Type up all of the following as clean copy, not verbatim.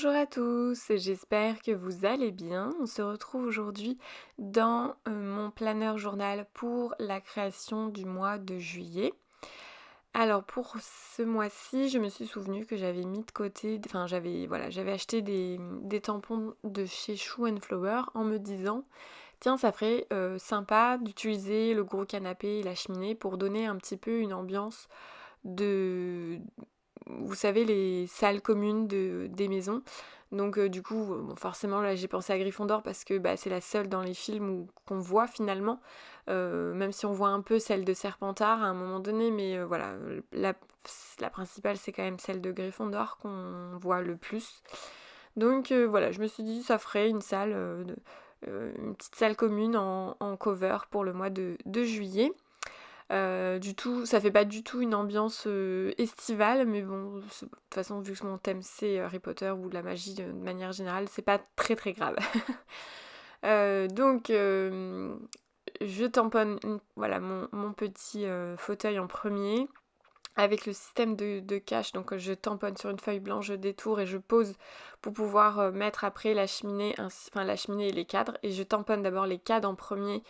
Bonjour à tous, j'espère que vous allez bien. On se retrouve aujourd'hui dans mon planeur journal pour la création du mois de juillet. Alors pour ce mois-ci, je me suis souvenu que j'avais mis de côté, enfin j'avais acheté des tampons de chez Shoe and Flower en me disant tiens ça ferait sympa d'utiliser le gros canapé et la cheminée pour donner un petit peu une ambiance de, vous savez, les salles communes des maisons. Donc du coup, bon, forcément là j'ai pensé à Gryffondor parce que c'est la seule dans les films qu'on voit finalement, même si on voit un peu celle de Serpentard à un moment donné, mais voilà, la principale c'est quand même celle de Gryffondor qu'on voit le plus. Donc voilà, je me suis dit ça ferait une salle, une petite salle commune en cover pour le mois de juillet. Du tout, ça fait pas du tout une ambiance estivale, mais bon, de toute façon, vu que mon thème c'est Harry Potter ou la magie de manière générale, c'est pas très très grave. Donc, je tamponne voilà, mon petit fauteuil en premier avec le système de cache. Donc, je tamponne sur une feuille blanche, je détourne et je pose pour pouvoir mettre après la cheminée, enfin la cheminée et les cadres. Et je tamponne d'abord les cadres en premier,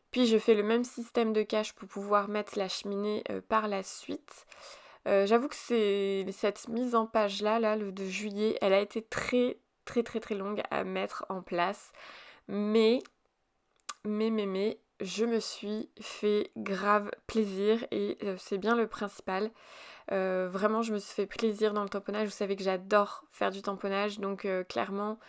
puis je fais le même système de cache pour pouvoir mettre la cheminée par la suite. J'avoue que cette mise en page là, le de juillet, elle a été très très très très longue à mettre en place. Mais, je me suis fait grave plaisir et c'est bien le principal. Vraiment, je me suis fait plaisir dans le tamponnage. Vous savez que j'adore faire du tamponnage, donc clairement,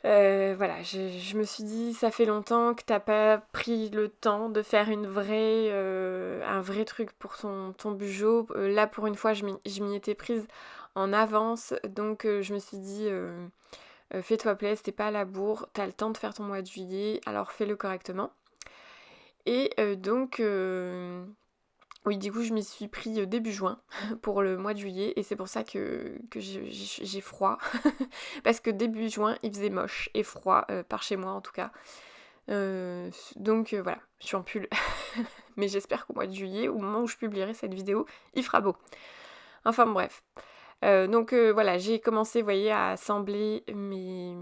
voilà, je me suis dit, ça fait longtemps que t'as pas pris le temps de faire un vrai truc pour ton bugeot. Là, pour une fois, je m'y étais prise en avance, donc je me suis dit, fais-toi plaisir, t'es pas à la bourre, t'as le temps de faire ton mois de juillet, alors fais-le correctement. Et donc, oui, du coup, je m'y suis pris début juin pour le mois de juillet et c'est pour ça que j'ai froid. Parce que début juin, il faisait moche et froid, par chez moi en tout cas. Donc voilà, je suis en pull. Mais j'espère qu'au mois de juillet, au moment où je publierai cette vidéo, il fera beau. Enfin bref. Donc voilà, j'ai commencé, vous voyez, à assembler mes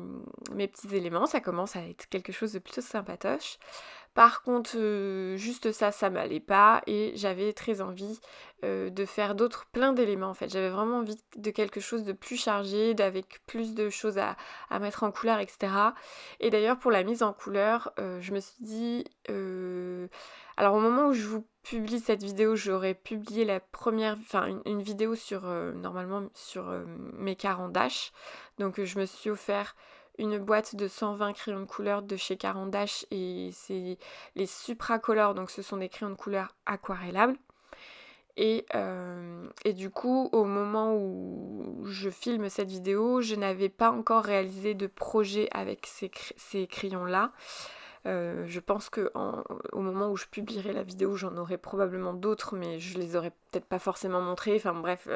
petits éléments. Ça commence à être quelque chose de plutôt sympatoche. Par contre, juste ça m'allait pas et j'avais très envie de faire plein d'éléments en fait. J'avais vraiment envie de quelque chose de plus chargé, avec plus de choses à mettre en couleur, etc. Et d'ailleurs, pour la mise en couleur, je me suis dit... Alors au moment où je vous publie cette vidéo, j'aurais publié une vidéo sur, normalement, sur mes Caran d'Ash. Donc je me suis offert une boîte de 120 crayons de couleur de chez Caran d'Ash et c'est les Supracolor, donc ce sont des crayons de couleur aquarellables. Et du coup, au moment où je filme cette vidéo, je n'avais pas encore réalisé de projet avec ces crayons-là. Je pense au moment où je publierai la vidéo, j'en aurai probablement d'autres, mais je les aurais peut-être pas forcément montrés. Enfin bref,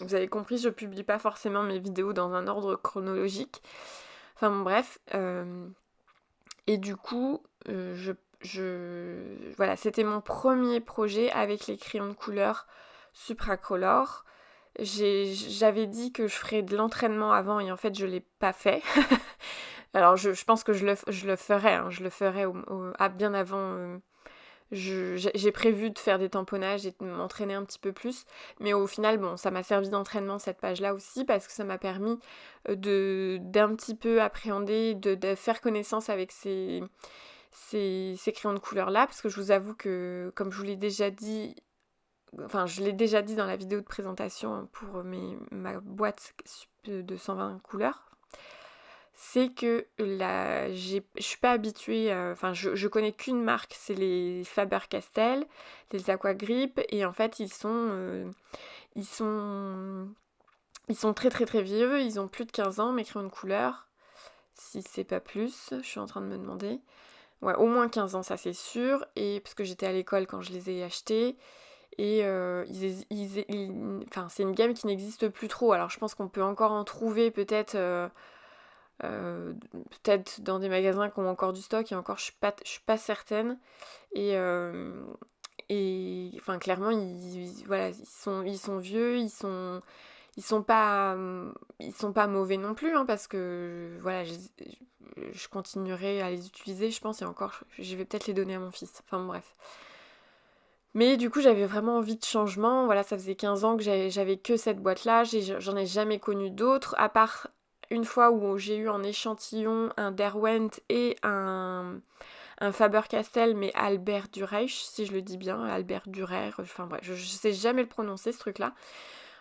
vous avez compris, je publie pas forcément mes vidéos dans un ordre chronologique. Enfin bon, bref. Et du coup, voilà, c'était mon premier projet avec les crayons de couleur Supracolor. J'avais dit que je ferais de l'entraînement avant et en fait je l'ai pas fait. Alors je pense que je le ferai, hein, je le ferai bien avant. J'ai prévu de faire des tamponnages et de m'entraîner un petit peu plus, mais au final, bon, ça m'a servi d'entraînement cette page-là aussi parce que ça m'a permis d'un petit peu appréhender, de faire connaissance avec ces crayons de couleur-là, parce que je vous avoue que, comme je vous l'ai déjà dit, enfin, je l'ai déjà dit dans la vidéo de présentation pour ma boîte de 120 couleurs, c'est que là, je suis pas habituée, enfin, je connais qu'une marque, c'est les Faber-Castell, les Aquagrip, et en fait, ils sont, ils sont très très très vieux, ils ont plus de 15 ans, mes crayons de couleur, si c'est pas plus, je suis en train de me demander. Ouais, au moins 15 ans, ça c'est sûr, et parce que j'étais à l'école quand je les ai achetés, et enfin, c'est une gamme qui n'existe plus trop, alors je pense qu'on peut encore en trouver peut-être... peut-être dans des magasins qui ont encore du stock et encore je suis pas certaine et enfin clairement voilà, ils sont vieux, ils sont pas mauvais non plus, hein, parce que voilà, je continuerai à les utiliser, je pense, et encore, je vais peut-être les donner à mon fils. Enfin bon, bref. Mais du coup, j'avais vraiment envie de changement. Voilà, ça faisait 15 ans que j'avais que cette boîte-là. J'en ai jamais connu d'autres, à part une fois où j'ai eu en échantillon un Derwent et un Faber-Castell, mais Albert Dürer, si je le dis bien, Albert Dürer, enfin bref, je sais jamais le prononcer ce truc-là.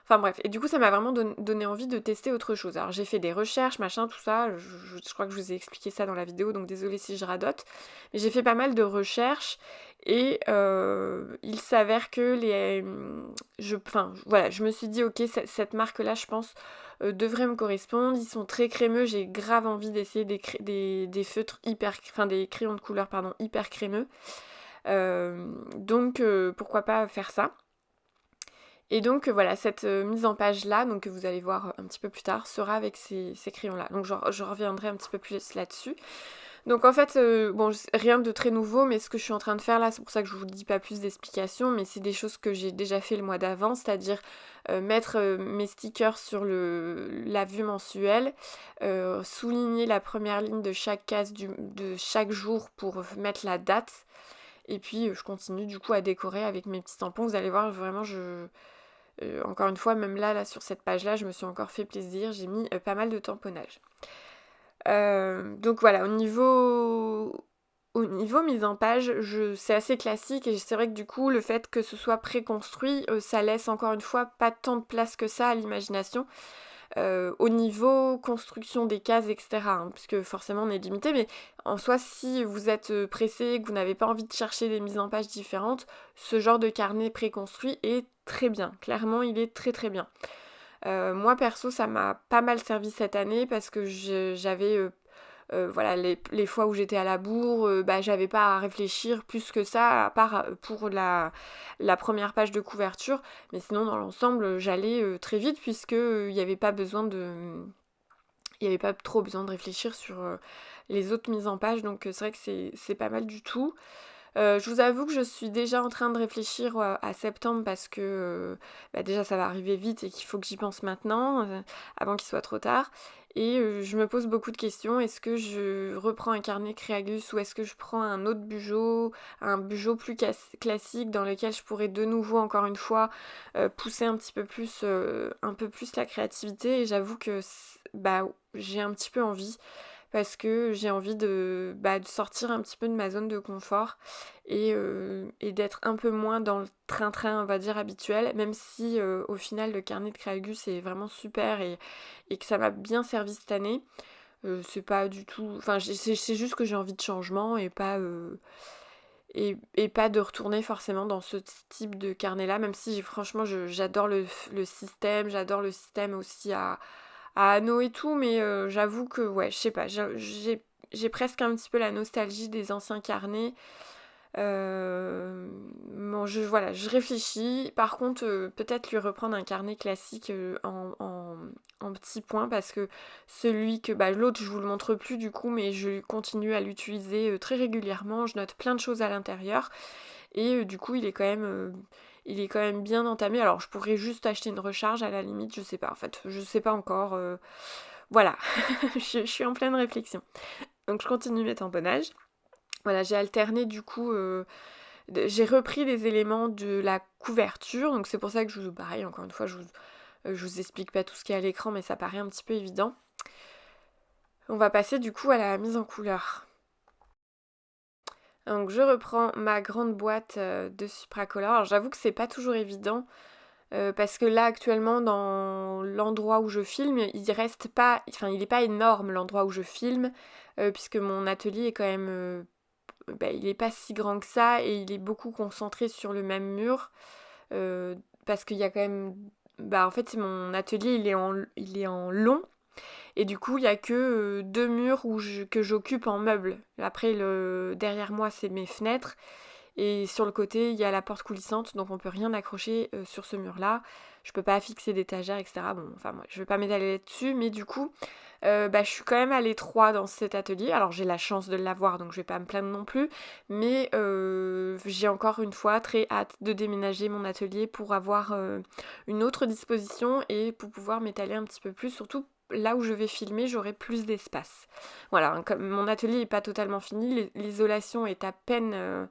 Enfin bref, et du coup ça m'a vraiment donné envie de tester autre chose. Alors j'ai fait des recherches, machin, tout ça, je crois que je vous ai expliqué ça dans la vidéo, donc désolée si je radote. Mais j'ai fait pas mal de recherches et il s'avère que voilà, je me suis dit ok, cette marque-là je pense devrait me correspondre. Ils sont très crémeux, j'ai grave envie d'essayer des feutres des crayons de couleur pardon, hyper crémeux. Donc pourquoi pas faire ça. Et donc voilà, cette mise en page là, donc que vous allez voir un petit peu plus tard, sera avec ces crayons là. Donc je reviendrai un petit peu plus là-dessus. Donc en fait, bon, rien de très nouveau, mais ce que je suis en train de faire là, c'est pour ça que je vous dis pas plus d'explications, mais c'est des choses que j'ai déjà fait le mois d'avant, c'est-à-dire mettre mes stickers sur la vue mensuelle, souligner la première ligne de chaque case de chaque jour pour mettre la date. Et puis je continue du coup à décorer avec mes petits tampons. Vous allez voir, vraiment, encore une fois, même là, sur cette page-là, je me suis encore fait plaisir. J'ai mis pas mal de tamponnage. Donc voilà, au niveau mise en page, c'est assez classique et c'est vrai que du coup, le fait que ce soit préconstruit, ça laisse encore une fois pas tant de place que ça à l'imagination. Au niveau construction des cases, etc. Hein, puisque forcément on est limité, mais en soi, si vous êtes pressé, que vous n'avez pas envie de chercher des mises en page différentes, ce genre de carnet préconstruit est très bien. Clairement, il est très très bien. Moi perso, ça m'a pas mal servi cette année parce que j'avais voilà, les fois où j'étais à la bourre, j'avais pas à réfléchir plus que ça, à part pour la première page de couverture. Mais sinon, dans l'ensemble, j'allais très vite puisque il n'y avait pas besoin il n'y avait pas trop besoin de réfléchir sur les autres mises en page. Donc c'est vrai que c'est pas mal du tout. Je vous avoue que je suis déjà en train de réfléchir à septembre parce que déjà ça va arriver vite et qu'il faut que j'y pense maintenant, avant qu'il soit trop tard. Et je me pose beaucoup de questions. Est-ce que je reprends un carnet Creagus ou est-ce que je prends un bugeot plus classique dans lequel je pourrais de nouveau, encore une fois, pousser un peu plus la créativité. Et j'avoue que j'ai un petit peu envie parce que j'ai envie de sortir un petit peu de ma zone de confort et d'être un peu moins dans le train-train, on va dire, habituel, même si au final le carnet de Creagus est vraiment super et que ça m'a bien servi cette année. C'est pas du tout... Enfin, c'est juste que j'ai envie de changement et pas... Et pas de retourner forcément dans ce type de carnet-là, même si franchement j'adore le système, j'adore le système aussi à anneaux et tout, mais j'avoue que, ouais, je sais pas, j'ai presque un petit peu la nostalgie des anciens carnets. Bon, voilà, je réfléchis. Par contre, peut-être lui reprendre un carnet classique en petits points, parce que celui que, l'autre, je vous le montre plus du coup, mais je continue à l'utiliser très régulièrement. Je note plein de choses à l'intérieur. Et du coup, il est quand même bien entamé. Alors, je pourrais juste acheter une recharge à la limite, je sais pas. En fait, je sais pas encore. Voilà, je suis en pleine réflexion. Donc, je continue mes tamponnages. Voilà, j'ai alterné du coup. J'ai repris des éléments de la couverture. Donc, c'est pour ça que pareil, encore une fois, je vous explique pas tout ce qui est à l'écran, mais ça paraît un petit peu évident. On va passer du coup à la mise en couleur. Donc je reprends ma grande boîte de Supracolor. Alors j'avoue que c'est pas toujours évident parce que là actuellement dans l'endroit où je filme, il reste pas, enfin il est pas énorme l'endroit où je filme puisque mon atelier est quand même, il est pas si grand que ça et il est beaucoup concentré sur le même mur parce qu'il y a quand même, en fait mon atelier il est en long. Et du coup, il n'y a que deux murs que j'occupe en meubles. Après, derrière moi, c'est mes fenêtres. Et sur le côté, il y a la porte coulissante, donc on peut rien accrocher sur ce mur-là. Je peux pas fixer d'étagère, etc. Bon, enfin, moi, je vais pas m'étaler là-dessus, mais du coup, je suis quand même à l'étroit dans cet atelier. Alors j'ai la chance de l'avoir, donc je vais pas me plaindre non plus, mais j'ai encore une fois très hâte de déménager mon atelier pour avoir une autre disposition et pour pouvoir m'étaler un petit peu plus, surtout là où je vais filmer, j'aurai plus d'espace. Voilà, hein, comme mon atelier n'est pas totalement fini, l'isolation est à peine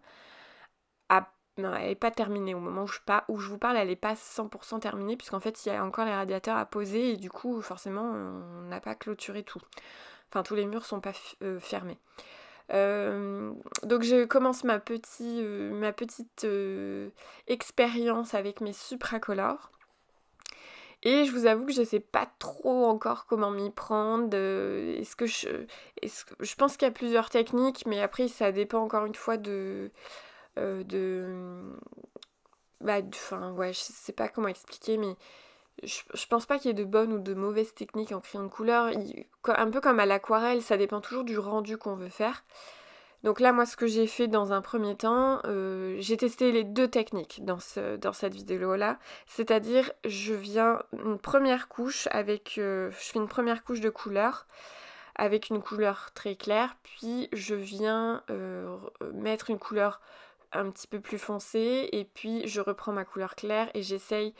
non, elle n'est pas terminée au moment où je vous parle, elle n'est pas 100% terminée, puisqu'en fait, il y a encore les radiateurs à poser, et du coup, forcément, on n'a pas clôturé tout. Enfin, tous les murs sont pas fermés. Donc je commence ma petite expérience avec mes supracolores. Et je vous avoue que je sais pas trop encore comment m'y prendre. Je pense qu'il y a plusieurs techniques, mais après ça dépend encore une fois de enfin ouais, je sais pas comment expliquer, mais je pense pas qu'il y ait de bonnes ou de mauvaises techniques en crayon de couleur. Un peu comme à l'aquarelle, ça dépend toujours du rendu qu'on veut faire. Donc là, moi, ce que j'ai fait dans un premier temps, j'ai testé les deux techniques dans cette vidéo-là. C'est-à-dire, je fais une première couche de couleur avec une couleur très claire, puis je viens mettre une couleur un petit peu plus foncée, et puis je reprends ma couleur claire et j'essaye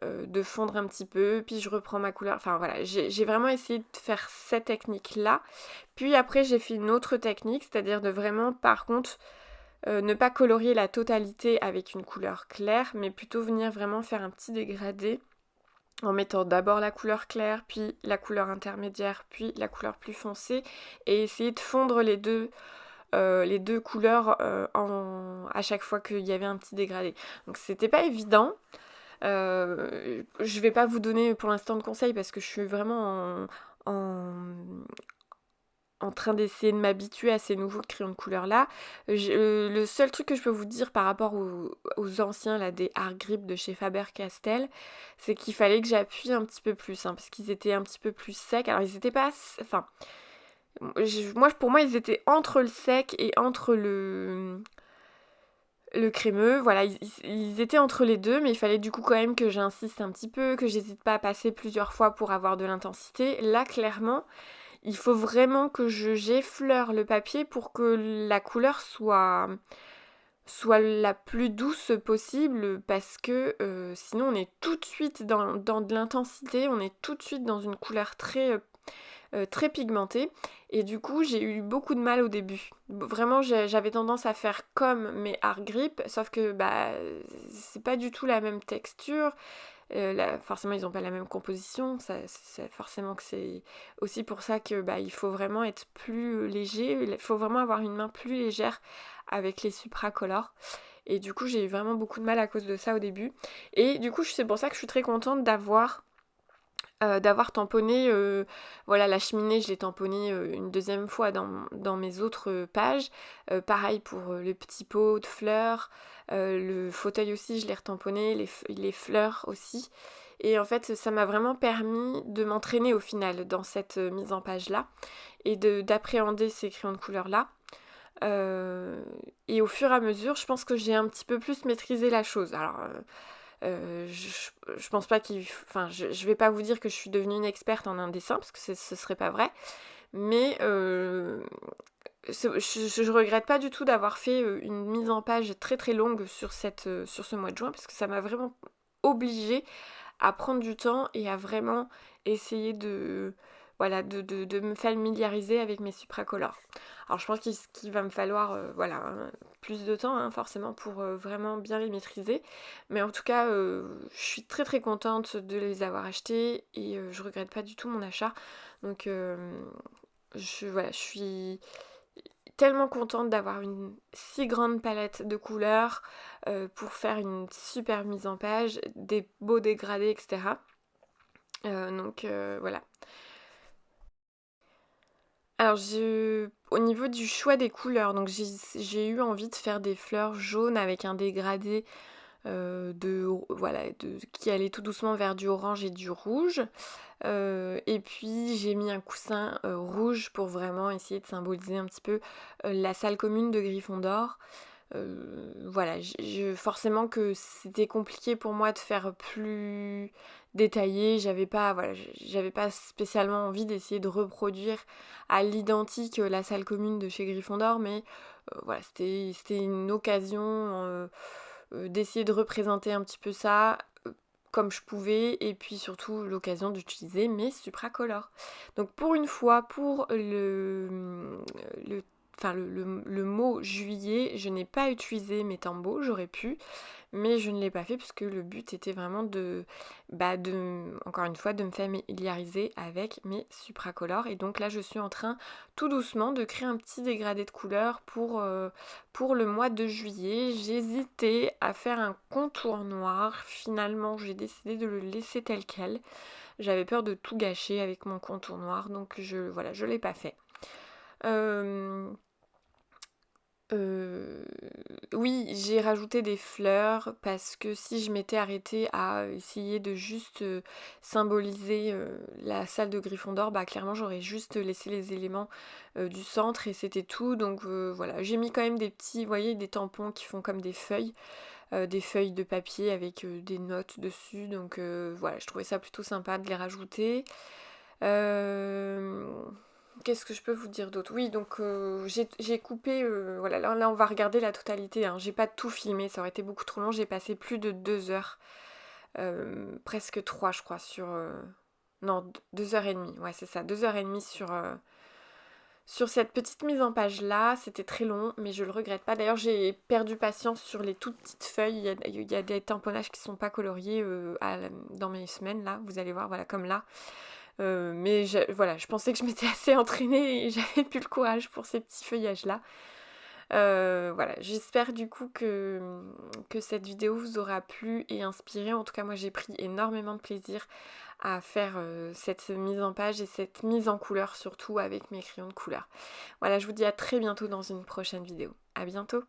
de fondre un petit peu, puis je reprends ma couleur. Enfin voilà, j'ai vraiment essayé de faire cette technique-là. Puis après, j'ai fait une autre technique, c'est-à-dire de vraiment, par contre, ne pas colorier la totalité avec une couleur claire, mais plutôt venir vraiment faire un petit dégradé en mettant d'abord la couleur claire, puis la couleur intermédiaire, puis la couleur plus foncée, et essayer de fondre les deux couleurs à chaque fois qu'il y avait un petit dégradé. Donc c'était pas évident. Je vais pas vous donner pour l'instant de conseils parce que je suis vraiment en train d'essayer de m'habituer à ces nouveaux crayons de couleur là. Le seul truc que je peux vous dire par rapport aux anciens là, des Art Grip de chez Faber-Castell, c'est qu'il fallait que j'appuie un petit peu plus, hein, parce qu'ils étaient un petit peu plus secs. Alors ils étaient pas... Enfin, pour moi ils étaient entre le sec et entre le crémeux, voilà, ils étaient entre les deux, mais il fallait du coup quand même que j'insiste un petit peu, que j'hésite pas à passer plusieurs fois pour avoir de l'intensité. Là, clairement, il faut vraiment que j'effleure le papier pour que la couleur soit la plus douce possible, parce que sinon on est tout de suite dans de l'intensité, on est tout de suite dans une couleur très pigmentée, et du coup j'ai eu beaucoup de mal au début. Vraiment j'avais tendance à faire comme mes Art Grip, sauf que c'est pas du tout la même texture. Forcément ils n'ont pas la même composition, forcément que c'est aussi pour ça que il faut vraiment être plus léger, il faut vraiment avoir une main plus légère avec les supracolores. Et du coup j'ai eu vraiment beaucoup de mal à cause de ça au début. Et du coup c'est pour ça que je suis très contente d'avoir tamponné, voilà, la cheminée, je l'ai tamponnée une deuxième fois dans mes autres pages. Pareil pour le petit pot de fleurs, le fauteuil aussi, je l'ai retamponné, les fleurs aussi. Et en fait, ça m'a vraiment permis de m'entraîner au final dans cette mise en page-là et d'appréhender ces crayons de couleur-là. Et au fur et à mesure, je pense que j'ai un petit peu plus maîtrisé la chose. Alors... je pense pas je vais pas vous dire que je suis devenue une experte en un dessin, parce que ce serait pas vrai, mais je regrette pas du tout d'avoir fait une mise en page très très longue sur ce mois de juin, parce que ça m'a vraiment obligée à prendre du temps et à vraiment essayer de me familiariser avec mes supracolores. Alors je pense qu'il va me falloir plus de temps, hein, forcément, pour vraiment bien les maîtriser. Mais en tout cas, je suis très très contente de les avoir achetés, et je regrette pas du tout mon achat. Donc je suis tellement contente d'avoir une si grande palette de couleurs pour faire une super mise en page, des beaux dégradés, etc. Voilà. Alors au niveau du choix des couleurs, donc j'ai eu envie de faire des fleurs jaunes avec un dégradé qui allait tout doucement vers du orange et du rouge. Et puis j'ai mis un coussin rouge pour vraiment essayer de symboliser un petit peu la salle commune de Gryffondor. Voilà, forcément que c'était compliqué pour moi de faire plus détaillé. J'avais pas spécialement envie d'essayer de reproduire à l'identique la salle commune de chez Gryffondor, mais voilà, c'était une occasion d'essayer de représenter un petit peu ça comme je pouvais, et puis surtout l'occasion d'utiliser mes supracolores. Donc pour une fois, pour le enfin le mot juillet, je n'ai pas utilisé mes tambours, j'aurais pu, mais je ne l'ai pas fait parce que le but était vraiment encore une fois, de me familiariser avec mes supracolores. Et donc là, je suis en train tout doucement de créer un petit dégradé de couleurs pour le mois de juillet. J'hésitais à faire un contour noir. Finalement, j'ai décidé de le laisser tel quel. J'avais peur de tout gâcher avec mon contour noir, donc je l'ai pas fait. Oui, j'ai rajouté des fleurs parce que si je m'étais arrêtée à essayer de juste symboliser la salle de Gryffondor, bah clairement j'aurais juste laissé les éléments du centre et c'était tout. Donc voilà, j'ai mis quand même des petits, vous voyez, des tampons qui font comme des feuilles de papier avec des notes dessus. Donc voilà, je trouvais ça plutôt sympa de les rajouter. Qu'est-ce que je peux vous dire d'autre? Oui, donc j'ai coupé, voilà, là on va regarder la totalité, hein. J'ai pas tout filmé, ça aurait été beaucoup trop long, j'ai passé plus de 2 heures, presque 3 je crois, non, 2 heures et demie, ouais c'est ça, 2 heures et demie sur cette petite mise en page là, c'était très long, mais je le regrette pas. D'ailleurs j'ai perdu patience sur les toutes petites feuilles, il y a des tamponnages qui sont pas coloriés dans mes semaines là, vous allez voir, voilà, comme là. Mais voilà, je pensais que je m'étais assez entraînée et j'avais plus le courage pour ces petits feuillages-là. Voilà, j'espère du coup que cette vidéo vous aura plu et inspiré. En tout cas, moi j'ai pris énormément de plaisir à faire cette mise en page et cette mise en couleur, surtout avec mes crayons de couleur. Voilà, je vous dis à très bientôt dans une prochaine vidéo. À bientôt!